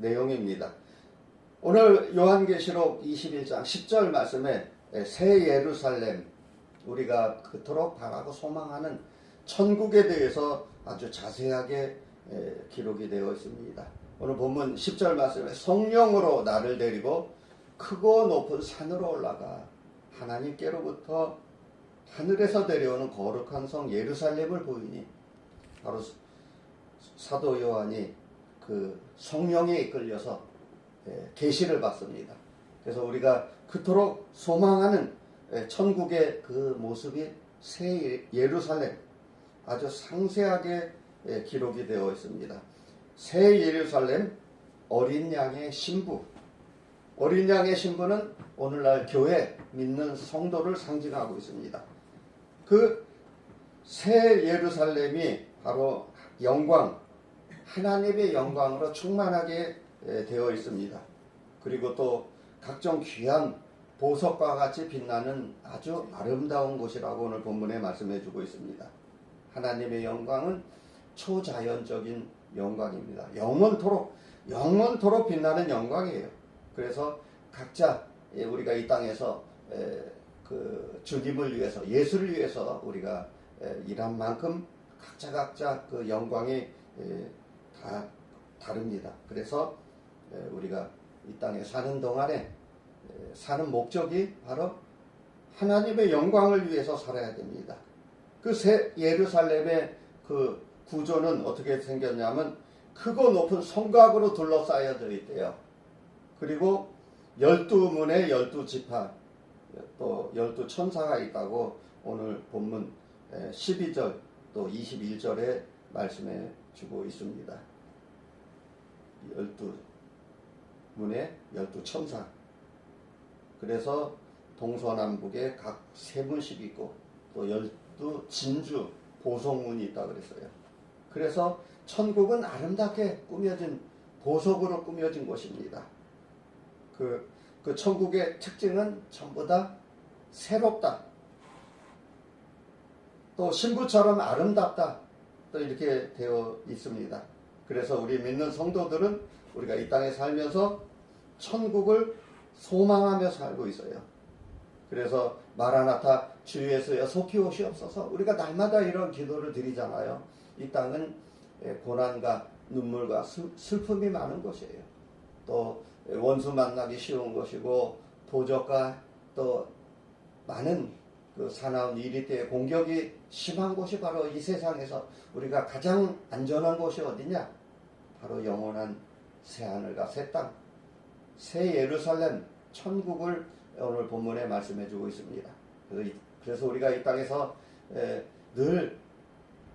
내용입니다. 오늘 요한계시록 21장 10절 말씀에 새 예루살렘, 우리가 그토록 바라고 소망하는 천국에 대해서 아주 자세하게 기록이 되어 있습니다. 오늘 본문 10절 말씀에 성령으로 나를 데리고 크고 높은 산으로 올라가 하나님께로부터 하늘에서 데려오는 거룩한 성 예루살렘을 보이니, 바로 사도 요한이 그 성령에 이끌려서 계시를 받습니다. 그래서 우리가 그토록 소망하는 천국의 그 모습이 새 예루살렘, 아주 상세하게 기록이 되어 있습니다. 새 예루살렘, 어린 양의 신부. 어린 양의 신부는 오늘날 교회 믿는 성도를 상징하고 있습니다. 그 새 예루살렘이 바로 영광, 하나님의 영광으로 충만하게 되어 있습니다. 그리고 또 각종 귀한 보석과 같이 빛나는 아주 아름다운 곳이라고 오늘 본문에 말씀해 주고 있습니다. 하나님의 영광은 초자연적인 영광입니다. 영원토록 빛나는 영광이에요. 그래서 각자 우리가 이 땅에서 그 주님을 위해서, 예수를 위해서 우리가 일한 만큼 각자 그 영광이 다 다릅니다. 그래서 우리가 이 땅에 사는 동안에 사는 목적이 바로 하나님의 영광을 위해서 살아야 됩니다. 그 새 예루살렘의 그 구조는 어떻게 생겼냐면 크고 높은 성곽으로 둘러싸여져 있대요. 그리고 12문에 12지파, 또 12천사가 있다고 오늘 본문 12절 또 21절에 말씀해 주고 있습니다. 12문에 12천사. 그래서 동서남북에 각 3문씩 있고 또 12진주 보석문이 있다 그랬어요. 그래서 천국은 아름답게 꾸며진, 보석으로 꾸며진 곳입니다. 그 천국의 특징은 전부 다 새롭다, 또 신부처럼 아름답다, 또 이렇게 되어 있습니다. 그래서 우리 믿는 성도들은 우리가 이 땅에 살면서 천국을 소망하며 살고 있어요. 그래서 마라나타 주 예수여 속히 오시옵소서, 우리가 날마다 이런 기도를 드리잖아요. 이 땅은 고난과 눈물과 슬픔이 많은 곳이에요. 또 원수 만나기 쉬운 곳이고, 도적과 또 많은 그 사나운 일이 때에 공격이 심한 곳이 바로 이 세상에서 우리가 가장 안전한 곳이 어디냐? 바로 영원한 새하늘과 새 땅, 새 예루살렘, 천국을 오늘 본문에 말씀해 주고 있습니다. 그래서 우리가 이 땅에서 늘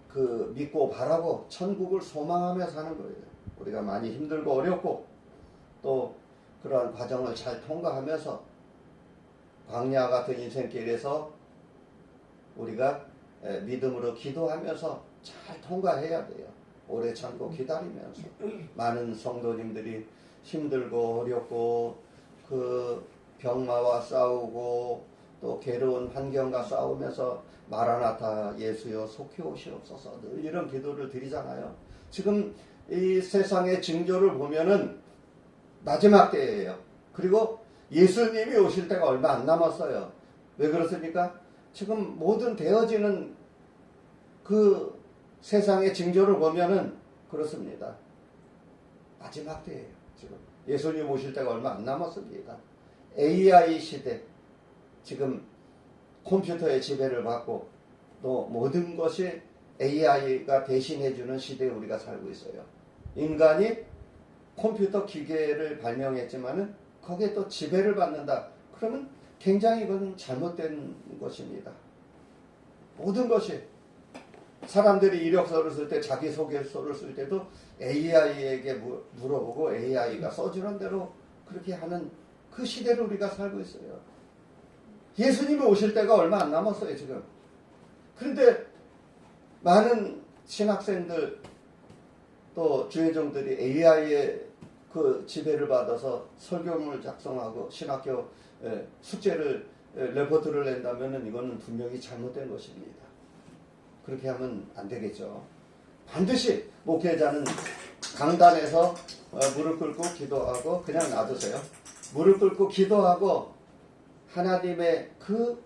그 믿고 바라고 천국을 소망하며 사는 거예요. 우리가 많이 힘들고 어렵고 또 그러한 과정을 잘 통과하면서 광야 같은 인생길에서 우리가 믿음으로 기도하면서 잘 통과해야 돼요. 오래 참고 기다리면서. 많은 성도님들이 힘들고 어렵고 그 병마와 싸우고 또 괴로운 환경과 싸우면서 마라나타 예수여 속히 오시옵소서, 늘 이런 기도를 드리잖아요. 지금 이 세상의 징조를 보면은 마지막 때예요. 그리고 예수님이 오실 때가 얼마 안 남았어요. 왜 그렇습니까? 지금 모든 되어지는 그 세상의 징조를 보면은 그렇습니다. 마지막 때예요. 지금 예수님 오실 때가 얼마 안 남았습니다. AI 시대, 지금 컴퓨터의 지배를 받고 또 모든 것이 AI가 대신해주는 시대에 우리가 살고 있어요. 인간이 컴퓨터 기계를 발명했지만은 거기에 또 지배를 받는다. 그러면 굉장히 그건 잘못된 것입니다. 모든 것이, 사람들이 이력서를 쓸 때, 자기소개서를 쓸 때도 AI에게 물어보고 AI가 써주는 대로 그렇게 하는 그 시대를 우리가 살고 있어요. 예수님이 오실 때가 얼마 안 남았어요, 지금. 그런데 많은 신학생들 또 주회종들이 AI의 그 지배를 받아서 설교문을 작성하고 신학교 숙제를 레포트를 낸다면 이거는 분명히 잘못된 것입니다. 그렇게 하면 안 되겠죠. 반드시 목회자는 강단에서 무릎 꿇고 기도하고 그냥 놔두세요. 무릎 꿇고 기도하고 하나님의 그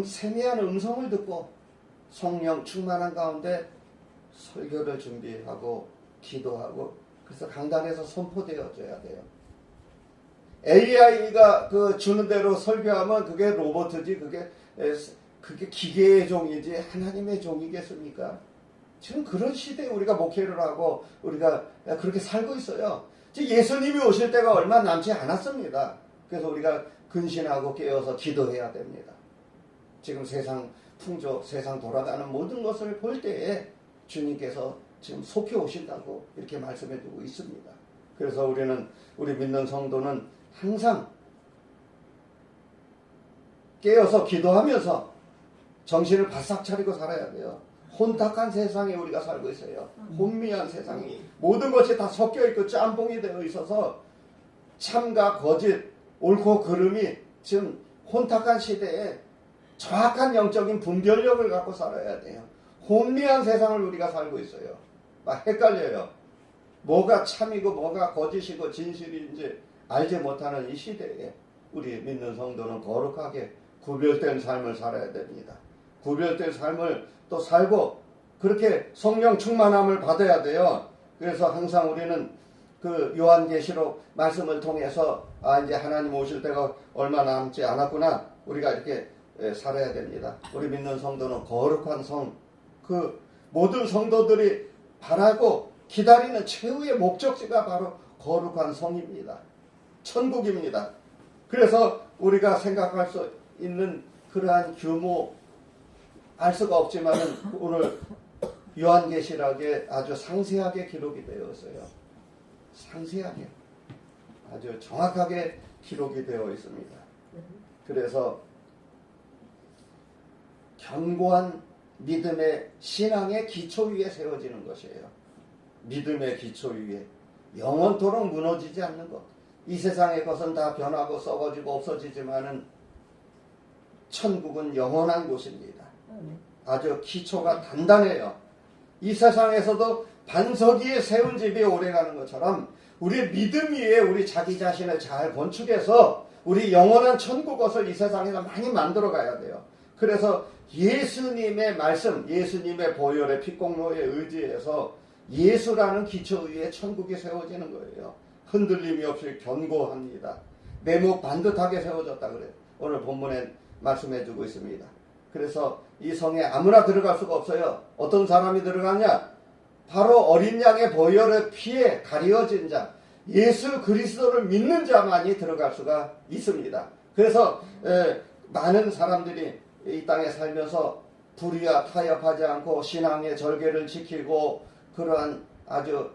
세미한 음성을 듣고 성령 충만한 가운데 설교를 준비하고 기도하고 그래서 강단에서 선포되어져야 돼요. AI가 그 주는 대로 설교하면 그게 로봇이지 그게 기계의 종이지 하나님의 종이겠습니까? 지금 그런 시대에 우리가 목회를 하고 우리가 그렇게 살고 있어요. 예수님이 오실 때가 얼마 남지 않았습니다. 그래서 우리가 근신하고 깨어서 기도해야 됩니다. 지금 세상 풍조, 세상 돌아가는 모든 것을 볼 때에 주님께서 지금 속히 오신다고 이렇게 말씀해 주고 있습니다. 그래서 우리 믿는 성도는 항상 깨어서 기도하면서 정신을 바싹 차리고 살아야 돼요. 혼탁한 세상에 우리가 살고 있어요. 혼미한 세상이 모든 것이 다 섞여 있고 짬뽕이 되어 있어서 참과 거짓, 옳고 그름이 지금 혼탁한 시대에 정확한 영적인 분별력을 갖고 살아야 돼요. 혼미한 세상을 우리가 살고 있어요. 막 헷갈려요. 뭐가 참이고 뭐가 거짓이고 진실인지 알지 못하는 이 시대에 우리 믿는 성도는 거룩하게 구별된 삶을 살아야 됩니다. 구별된 삶을 또 살고 그렇게 성령 충만함을 받아야 돼요. 그래서 항상 우리는 그 요한계시록 말씀을 통해서 이제 하나님 오실 때가 얼마 남지 않았구나. 우리가 이렇게 살아야 됩니다. 우리 믿는 성도는 거룩한 성, 그 모든 성도들이 바라고 기다리는 최후의 목적지가 바로 거룩한 성입니다. 천국입니다. 그래서 우리가 생각할 수 있는 그러한 규모 알 수가 없지만은 오늘 요한계시록에 아주 상세하게 기록이 되어 있어요. 상세하게 아주 정확하게 기록이 되어 있습니다. 그래서 견고한 믿음의 신앙의 기초 위에 세워지는 것이에요. 믿음의 기초 위에 영원토록 무너지지 않는 것. 이 세상의 것은 다 변하고 썩어지고 없어지지만은 천국은 영원한 곳입니다. 아주 기초가 단단해요. 이 세상에서도 반석 위에 세운 집이 오래가는 것처럼 우리의 믿음 위에 우리 자기 자신을 잘 건축해서 우리 영원한 천국 것을 이 세상에서 많이 만들어 가야 돼요. 그래서 예수님의 말씀, 예수님의 보혈의 피공로에 의지해서 예수라는 기초 위에 천국이 세워지는 거예요. 흔들림이 없이 견고합니다. 내목 반듯하게 세워졌다 그래요. 오늘 본문에 말씀해주고 있습니다. 그래서 이 성에 아무나 들어갈 수가 없어요. 어떤 사람이 들어가냐? 바로 어린 양의 보혈의 피에 가려진 자, 예수 그리스도를 믿는 자만이 들어갈 수가 있습니다. 그래서 많은 사람들이 이 땅에 살면서 불의와 타협하지 않고 신앙의 절개를 지키고 그러한 아주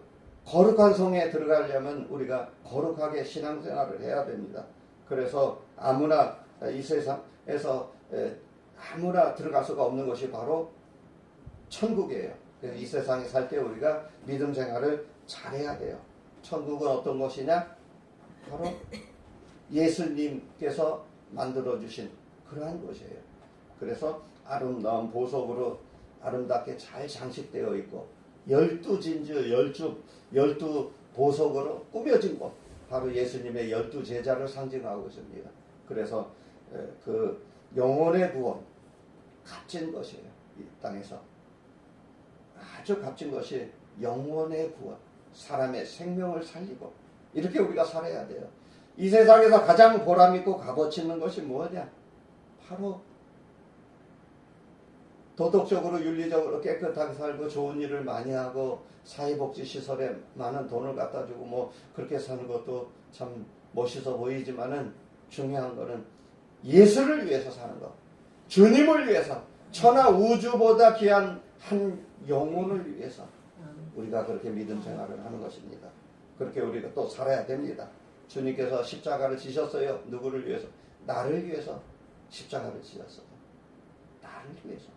거룩한 성에 들어가려면 우리가 거룩하게 신앙생활을 해야 됩니다. 그래서 아무나 이 세상에서 아무나 들어갈 수가 없는 것이 바로 천국이에요. 그래서 이 세상에 살 때 우리가 믿음 생활을 잘해야 돼요. 천국은 어떤 것이냐? 바로 예수님께서 만들어주신 그러한 것이에요. 그래서 아름다운 보석으로 아름답게 잘 장식되어 있고 12진주, 12 보석으로 꾸며진 것, 바로 예수님의 12제자를 상징하고 있습니다. 그래서 그 영혼의 구원, 값진 것이에요. 이 땅에서 아주 값진 것이 영혼의 구원, 사람의 생명을 살리고 이렇게 우리가 살아야 돼요. 이 세상에서 가장 보람있고 값어치 있는 것이 뭐냐? 바로 도덕적으로 윤리적으로 깨끗하게 살고 좋은 일을 많이 하고 사회복지시설에 많은 돈을 갖다 주고 뭐 그렇게 사는 것도 참 멋있어 보이지만은 중요한 거는 예수를 위해서 사는 것, 주님을 위해서, 천하 우주보다 귀한 한 영혼을 위해서 우리가 그렇게 믿음 생활을 하는 것입니다. 그렇게 우리가 또 살아야 됩니다. 주님께서 십자가를 지셨어요. 누구를 위해서? 나를 위해서 십자가를 지셨어요. 나를 위해서.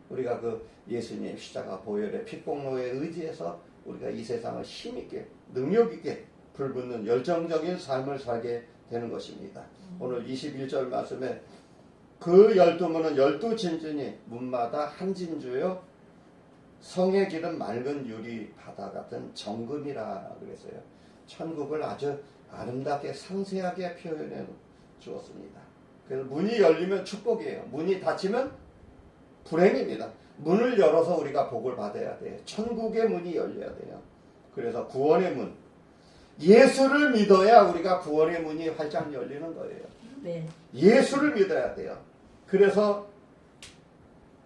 우리가 그 예수님 십자가 보혈의 피공로에 의지해서 우리가 이 세상을 힘있게 능력있게 불붙는 열정적인 삶을 살게 되는 것입니다. 오늘 21절 말씀에 그 12문은 12진주니 문마다 한 진주요 성의 길은 맑은 유리 바다 같은 정금이라 그랬어요. 천국을 아주 아름답게 상세하게 표현해 주었습니다. 그래서 문이 열리면 축복이에요. 문이 닫히면 불행입니다. 문을 열어서 우리가 복을 받아야 돼요. 천국의 문이 열려야 돼요. 그래서 구원의 문. 예수를 믿어야 우리가 구원의 문이 활짝 열리는 거예요. 네. 예수를 믿어야 돼요. 그래서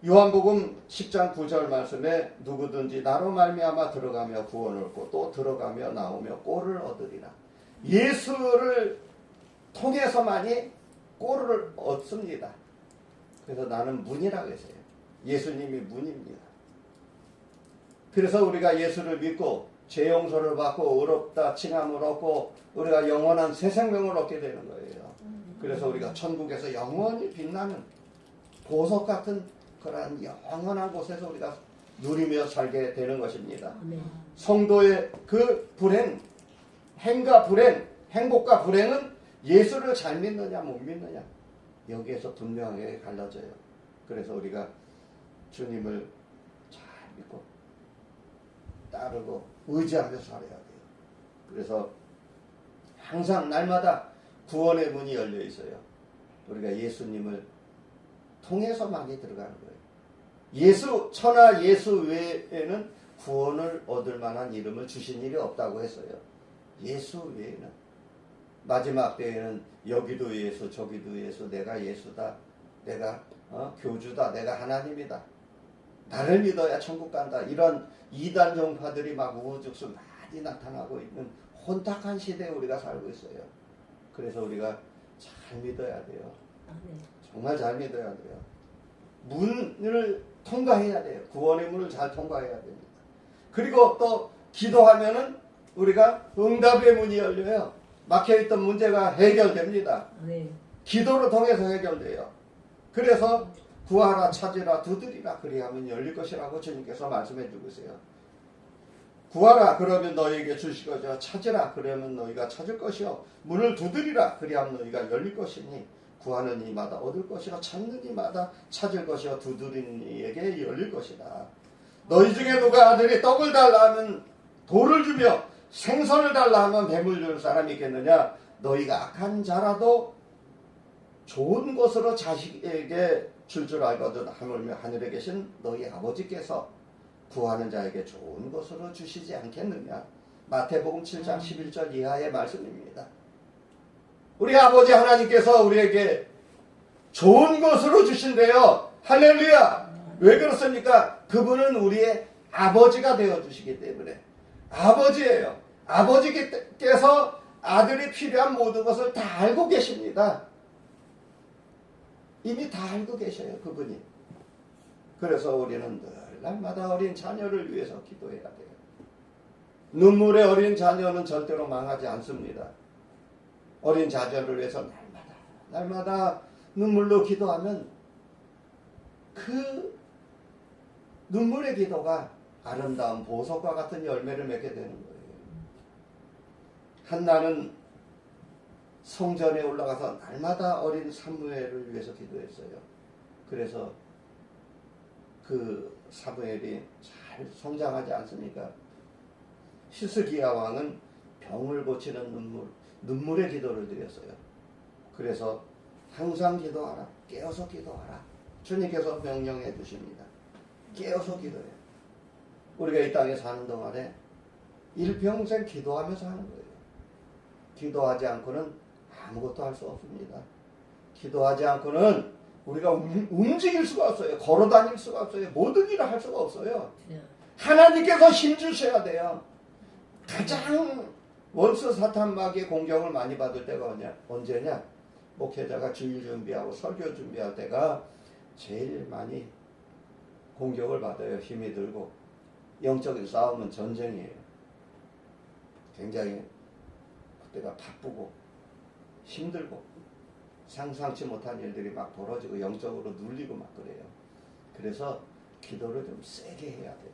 요한복음 10장 9절 말씀에 누구든지 나로 말미암아 들어가며 구원을 얻고 또 들어가며 나오며 꼴을 얻으리라. 예수를 통해서만이 꼴을 얻습니다. 그래서 나는 문이라고 했어요. 예수님이 문입니다. 그래서 우리가 예수를 믿고 죄 용서를 받고 의롭다 칭함을 얻고 우리가 영원한 새 생명을 얻게 되는 거예요. 그래서 우리가 천국에서 영원히 빛나는 보석 같은 그러한 영원한 곳에서 우리가 누리며 살게 되는 것입니다. 성도의 그 불행, 행과 불행, 행복과 불행은 예수를 잘 믿느냐 못 믿느냐 여기에서 분명하게 갈라져요. 그래서 우리가 주님을 잘 믿고 따르고 의지하며 살아야 돼요. 그래서 항상 날마다 구원의 문이 열려 있어요. 우리가 예수님을 통해서만이 들어가는 거예요. 천하 예수 외에는 구원을 얻을 만한 이름을 주신 일이 없다고 했어요. 예수 외에는. 마지막 때에는 여기도 예수 저기도 예수 내가 예수다 내가 교주다 내가 하나님이다 나를 믿어야 천국 간다 이런 이단 종파들이 막 우후죽순 많이 나타나고 있는 혼탁한 시대에 우리가 살고 있어요. 그래서 우리가 잘 믿어야 돼요. 정말 잘 믿어야 돼요. 문을 통과해야 돼요. 구원의 문을 잘 통과해야 됩니다. 그리고 또 기도하면은 우리가 응답의 문이 열려요. 막혀있던 문제가 해결됩니다. 기도를 통해서 해결돼요. 그래서 구하라 찾으라 두드리라 그리하면 열릴 것이라고 주님께서 말씀해 주고 있어요. 구하라 그러면 너희에게 주실 것이요 찾으라 그러면 너희가 찾을 것이요 문을 두드리라 그리하면 너희가 열릴 것이니 구하는 이마다 얻을 것이요 찾는 이마다 찾을 것이요 두드리는 이에게 열릴 것이다. 너희 중에 누가 아들이 떡을 달라 하면 돌을 주며 생선을 달라 하면 뱀을 줄 사람이 있겠느냐. 너희가 악한 자라도 좋은 것으로 자식에게 줄 알거든 하물며 하늘에 계신 너희 아버지께서 구하는 자에게 좋은 것으로 주시지 않겠느냐. 마태복음 7장 11절 이하의 말씀입니다. 우리 아버지 하나님께서 우리에게 좋은 것으로 주신대요. 할렐루야. 왜 그렇습니까? 그분은 우리의 아버지가 되어주시기 때문에. 아버지예요. 아버지께서 아들이 필요한 모든 것을 다 알고 계십니다. 이미 다 알고 계셔요. 그분이. 그래서 우리는 늘 날마다 어린 자녀를 위해서 기도해야 돼요. 눈물의 어린 자녀는 절대로 망하지 않습니다. 어린 자녀를 위해서 날마다 눈물로 기도하면 그 눈물의 기도가 아름다운 보석과 같은 열매를 맺게 되는 거예요. 한나는 성전에 올라가서 날마다 어린 사무엘을 위해서 기도했어요. 그래서 그 사무엘이 잘 성장하지 않습니까? 히스기야 왕은 병을 고치는 눈물의 기도를 드렸어요. 그래서 항상 기도하라. 깨어서 기도하라. 주님께서 명령해 주십니다. 깨어서 기도해요. 우리가 이 땅에 사는 동안에 일평생 기도하면서 하는 거예요. 기도하지 않고는 아무것도 할 수 없습니다. 기도하지 않고는 우리가 움직일 수가 없어요. 걸어 다닐 수가 없어요. 모든 일을 할 수가 없어요. 하나님께서 힘 주셔야 돼요. 가장 원수 사탄 마귀의 공격을 많이 받을 때가 언제냐? 목회자가 주일 준비하고 설교 준비할 때가 제일 많이 공격을 받아요. 힘이 들고. 영적인 싸움은 전쟁이에요. 굉장히 그때가 바쁘고 힘들고 상상치 못한 일들이 막 벌어지고 영적으로 눌리고 막 그래요. 그래서 기도를 좀 세게 해야 돼요.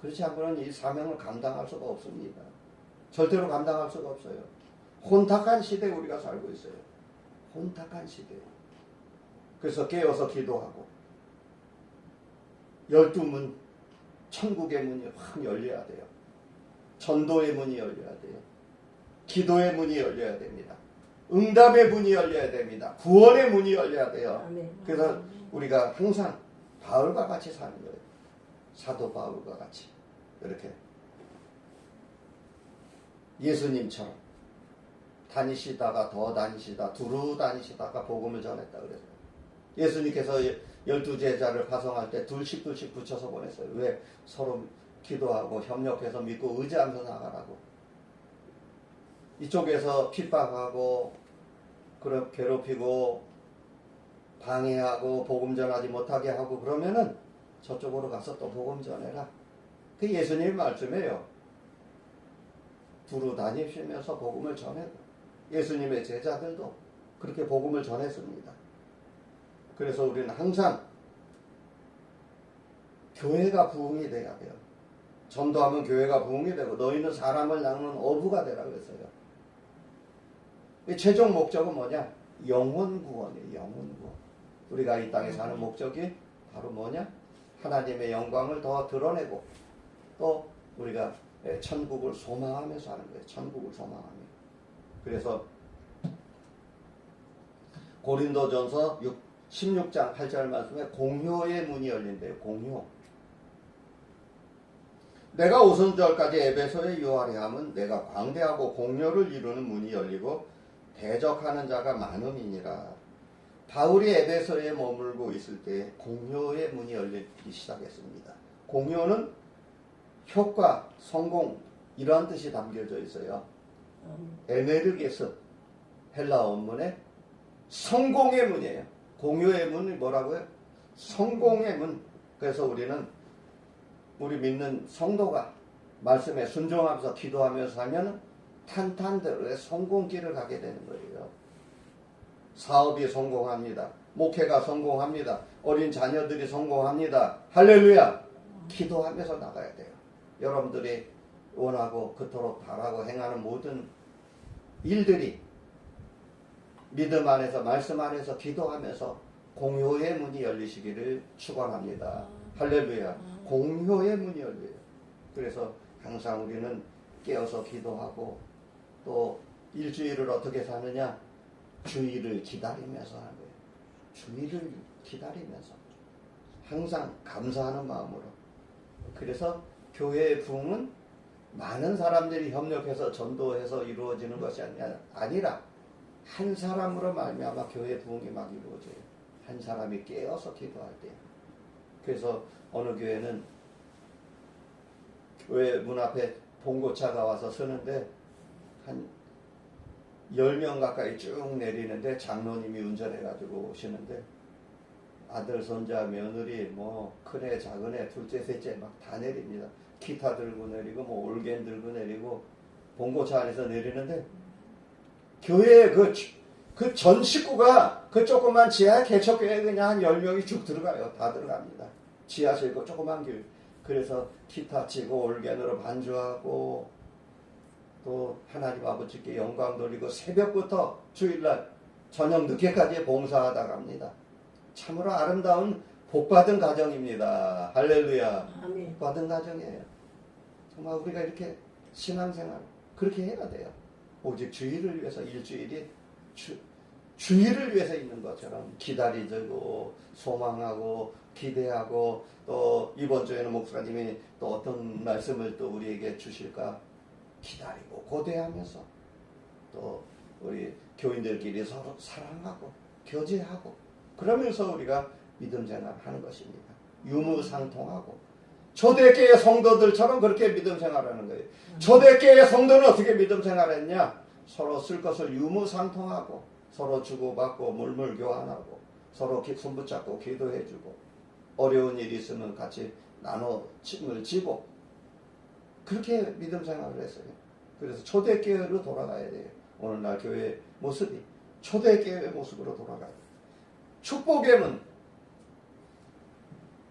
그렇지 않고는 이 사명을 감당할 수가 없습니다. 절대로 감당할 수가 없어요. 혼탁한 시대에 우리가 살고 있어요. 혼탁한 시대에. 그래서 깨어서 기도하고 12문 천국의 문이 확 열려야 돼요. 전도의 문이 열려야 돼요. 기도의 문이 열려야 됩니다. 응답의 문이 열려야 됩니다. 구원의 문이 열려야 돼요. 그래서 우리가 항상 바울과 같이 사는 거예요. 사도 바울과 같이 이렇게 예수님처럼 다니시다가 더 다니시다 두루 다니시다가 복음을 전했다 그랬어요. 예수님께서 12제자를 파송할 때 둘씩 붙여서 보냈어요. 왜? 서로 기도하고 협력해서 믿고 의지하면서 나가라고. 이쪽에서 핍박하고 괴롭히고 방해하고 복음 전하지 못하게 하고 그러면은 저쪽으로 가서 또 복음 전해라. 그 예수님 말씀이에요. 두루 다니시면서 복음을 전해라. 예수님의 제자들도 그렇게 복음을 전했습니다. 그래서 우리는 항상 교회가 부흥이 돼야 돼요. 전도하면 교회가 부흥이 되고 너희는 사람을 낚는 어부가 되라고 했어요. 최종 목적은 뭐냐? 영혼 구원이에요. 영혼 구원. 우리가 이 땅에 사는 목적이 바로 뭐냐? 하나님의 영광을 더 드러내고 또 우리가 천국을 소망하면서 하는 거예요. 천국을 소망하며. 그래서 고린도전서 16장 8절 말씀에 공효의 문이 열린대요. 공효. 내가 오순절까지 에베소에 유하려 함은 내가 광대하고 공효를 이루는 문이 열리고 대적하는 자가 많음이니라. 바울이 에베소에 머물고 있을 때 공효의 문이 열리기 시작했습니다. 공효는 효과, 성공 이러한 뜻이 담겨져 있어요. 에네르게스 헬라 원문에 성공의 문이에요. 공효의 문이 뭐라고요? 성공의 문. 그래서 우리는 우리 믿는 성도가 말씀에 순종하면서 기도하면서 하면 탄탄대로의 성공길을 가게 되는 거예요. 사업이 성공합니다. 목회가 성공합니다. 어린 자녀들이 성공합니다. 할렐루야. 기도하면서 나가야 돼요. 여러분들이 원하고 그토록 바라고 행하는 모든 일들이 믿음 안에서 말씀 안에서 기도하면서 공효의 문이 열리시기를 축원합니다. 할렐루야. 공효의 문이 열려요. 그래서 항상 우리는 깨어서 기도하고 또 일주일을 어떻게 사느냐? 주일을 기다리면서 하는 거예요. 주일을 기다리면서 항상 감사하는 마음으로. 그래서 교회의 부흥은 많은 사람들이 협력해서 전도해서 이루어지는 것이 아니라 한 사람으로 말미암아 교회 부흥이 막 이루어져요. 한 사람이 깨어서 기도할 때. 그래서 어느 교회는 교회 문 앞에 봉고차가 와서 서는데 한 10명 가까이 쭉 내리는데 장로님이 운전해가지고 오시는데 아들, 손자, 며느리, 뭐 큰애, 작은애, 둘째, 셋째 막 다 내립니다. 기타 들고 내리고 뭐 올겐 들고 내리고 봉고차 안에서 내리는데 교회에 그 전 식구가 그 조그만 지하 개척교회에 그냥 한 10명이 쭉 들어가요. 다 들어갑니다. 지하실 그 조그만 교회. 그래서 기타 치고 올겐으로 반주하고 또 하나님 아버지께 영광 돌리고 새벽부터 주일날 저녁 늦게까지 봉사하다 갑니다. 참으로 아름다운 복받은 가정입니다. 할렐루야. 아멘. 복받은 가정이에요. 정말 우리가 이렇게 신앙생활 그렇게 해야 돼요. 오직 주일을 위해서 일주일이 주일을 위해서 있는 것처럼 기다리고 소망하고 기대하고 또 이번 주에는 목사님이 또 어떤 말씀을 또 우리에게 주실까 기다리고 고대하면서 또 우리 교인들끼리 서로 사랑하고 교제하고 그러면서 우리가 믿음 생활하는 것입니다. 유무상통하고 초대교회 성도들처럼 그렇게 믿음 생활하는 거예요. 초대교회 성도는 어떻게 믿음 생활했냐? 서로 쓸 것을 유무상통하고 서로 주고받고 물물 교환하고 서로 손붙잡고 기도해주고 어려운 일이 있으면 같이 나눠 짐을 지고 그렇게 믿음 생활을 했어요. 그래서 초대교회로 돌아가야 돼요. 오늘날 교회 모습이 초대교회 모습으로 돌아가요.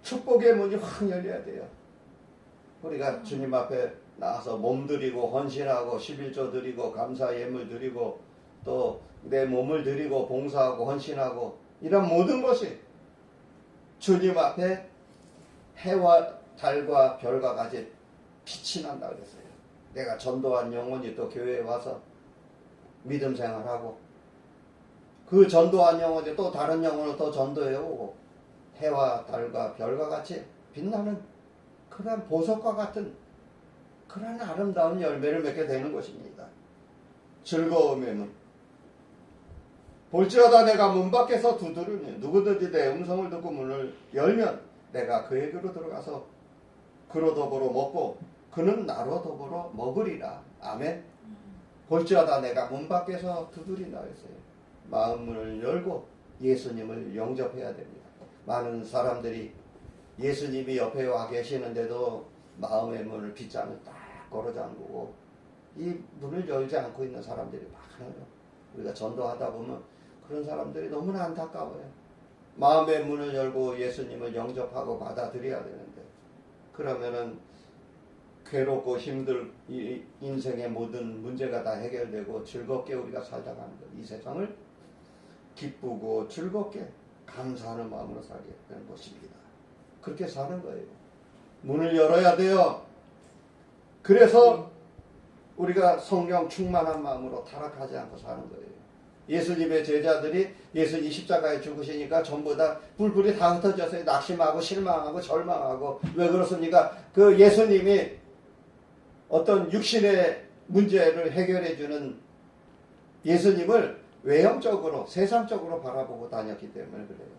축복의 문이 확 열려야 돼요. 우리가 주님 앞에 나와서 몸 드리고 헌신하고 11조 드리고 감사 예물 드리고 또 내 몸을 드리고 봉사하고 헌신하고 이런 모든 것이 주님 앞에 달과 별과 같이 빛이 난다 그랬어요. 내가 전도한 영혼이 또 교회에 와서 믿음 생활하고 그 전도한 영혼이 또 다른 영혼을 또 전도해 오고 해와 달과 별과 같이 빛나는 그러한 보석과 같은 그러한 아름다운 열매를 맺게 되는 것입니다. 즐거움의 문. 볼지어다 내가 문 밖에서 두드리니 누구든지 내 음성을 듣고 문을 열면 내가 그에게로 들어가서 그로 더불어 먹고 그는 나로 더불어 먹으리라. 아멘. 볼지어다 내가 문 밖에서 두드린다 했어요. 마음문을 열고 예수님을 영접해야 됩니다. 많은 사람들이 예수님이 옆에 와 계시는데도 마음의 문을 빗자면 딱 걸어 잠그고 이 문을 열지 않고 있는 사람들이 많아요. 우리가 전도하다 보면 그런 사람들이 너무나 안타까워요. 마음의 문을 열고 예수님을 영접하고 받아들여야 되는데 그러면은 괴롭고 힘들 이 인생의 모든 문제가 다 해결되고 즐겁게 우리가 살다 가는 것. 이 세상을 기쁘고 즐겁게 감사하는 마음으로 살게 되는 것입니다. 그렇게 사는 거예요. 문을 열어야 돼요. 그래서 우리가 성령 충만한 마음으로 타락하지 않고 사는 거예요. 예수님의 제자들이 예수님 십자가에 죽으시니까 전부 다 뿔뿔이 다 흩어져서 낙심하고 실망하고 절망하고 왜 그렇습니까? 그 예수님이 어떤 육신의 문제를 해결해 주는 예수님을 외형적으로 세상적으로 바라보고 다녔기 때문에 그래요.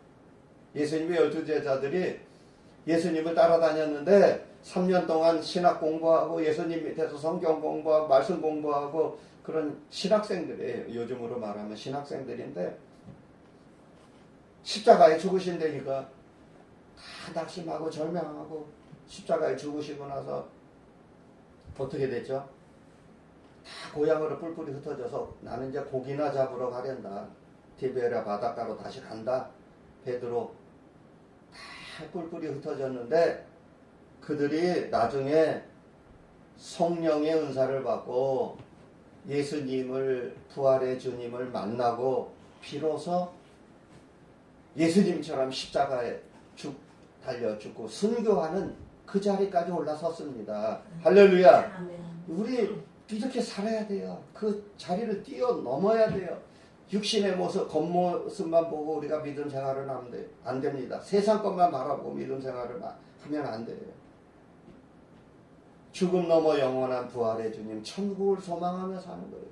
예수님의 12제자들이 예수님을 따라다녔는데 3년 동안 신학 공부하고 예수님 밑에서 성경 공부하고 말씀 공부하고 그런 신학생들이에요. 요즘으로 말하면 신학생들인데 십자가에 죽으신다니까 다 낙심하고 절망하고 십자가에 죽으시고 나서 어떻게 됐죠? 다 고향으로 뿔뿔이 흩어져서 나는 이제 고기나 잡으러 가련다. 티베리아 바닷가로 다시 간다. 베드로 다 뿔뿔이 흩어졌는데 그들이 나중에 성령의 은사를 받고 예수님을 부활의 주님을 만나고 비로소 예수님처럼 십자가에 달려 죽고 순교하는 그 자리까지 올라섰습니다. 할렐루야. 우리 이렇게 살아야 돼요. 그 자리를 뛰어넘어야 돼요. 육신의 모습, 겉모습만 보고 우리가 믿음 생활은 안 됩니다. 세상 것만 바라보고 믿음 생활을 하면 안 돼요. 죽음 넘어 영원한 부활의 주님, 천국을 소망하며 사는 거예요.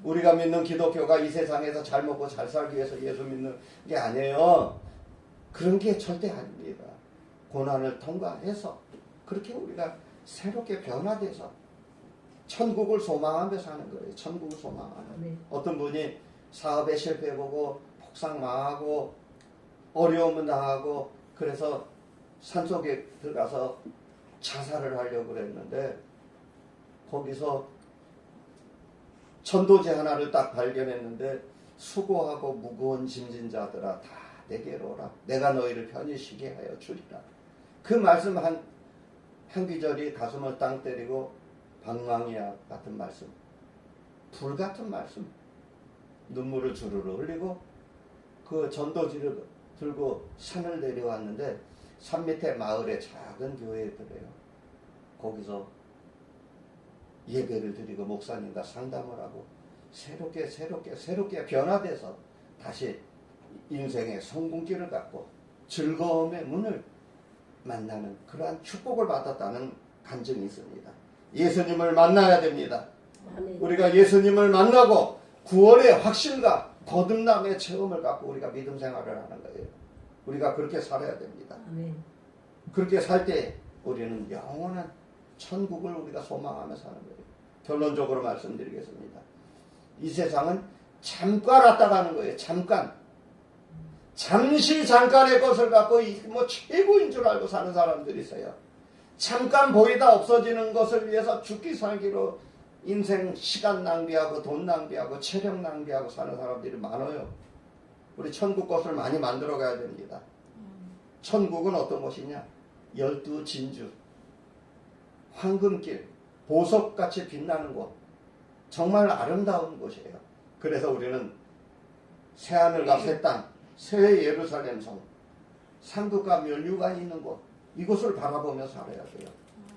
우리가 믿는 기독교가 이 세상에서 잘 먹고 잘 살기 위해서 예수 믿는 게 아니에요. 그런 게 절대 아닙니다. 고난을 통과해서 그렇게 우리가 새롭게 변화돼서 천국을 소망하며 사는 거예요. 천국을 소망하며. 네. 어떤 분이 사업에 실패해보고 폭삭 망하고 어려움을 당하고 그래서 산속에 들어가서 자살을 하려고 그랬는데 거기서 전도제 하나를 딱 발견했는데 수고하고 무거운 짐진 자들아 다 내게로 오라. 내가 너희를 편히 쉬게 하여 주리라. 그 말씀 한 귀절이 가슴을 땅 때리고 방망이와 같은 말씀, 불 같은 말씀, 눈물을 주르르 흘리고 그 전도지를 들고 산을 내려왔는데 산 밑에 마을에 작은 교회들이에요. 거기서 예배를 드리고 목사님과 상담을 하고 새롭게 변화돼서 다시 인생의 성공길을 갖고 즐거움의 문을 만나는 그러한 축복을 받았다는 간증이 있습니다. 예수님을 만나야 됩니다. 아멘. 우리가 예수님을 만나고 구원의 확신과 거듭남의 체험을 갖고 우리가 믿음 생활을 하는 거예요. 우리가 그렇게 살아야 됩니다. 아멘. 그렇게 살 때 우리는 영원한 천국을 우리가 소망하며 사는 거예요. 결론적으로 말씀드리겠습니다. 이 세상은 잠깐 왔다 가는 거예요. 잠시 잠깐의 것을 갖고 뭐 최고인 줄 알고 사는 사람들이 있어요. 잠깐 보이다 없어지는 것을 위해서 죽기 살기로 인생 시간 낭비하고 돈 낭비하고 체력 낭비하고 사는 사람들이 많아요. 우리 천국 것을 많이 만들어 가야 됩니다. 천국은 어떤 곳이냐? 12진주, 황금길, 보석같이 빛나는 곳, 정말 아름다운 곳이에요. 그래서 우리는 새하늘과 새 땅, 새 예루살렘 성, 상급과 면류관이 있는 곳, 이곳을 바라보며 살아야 돼요.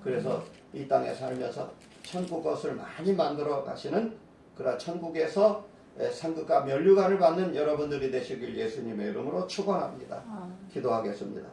그래서 이 땅에 살면서 천국 것을 많이 만들어 가시는 그러나 천국에서 상급과 면류관을 받는 여러분들이 되시길 예수님의 이름으로 축원합니다. 기도하겠습니다.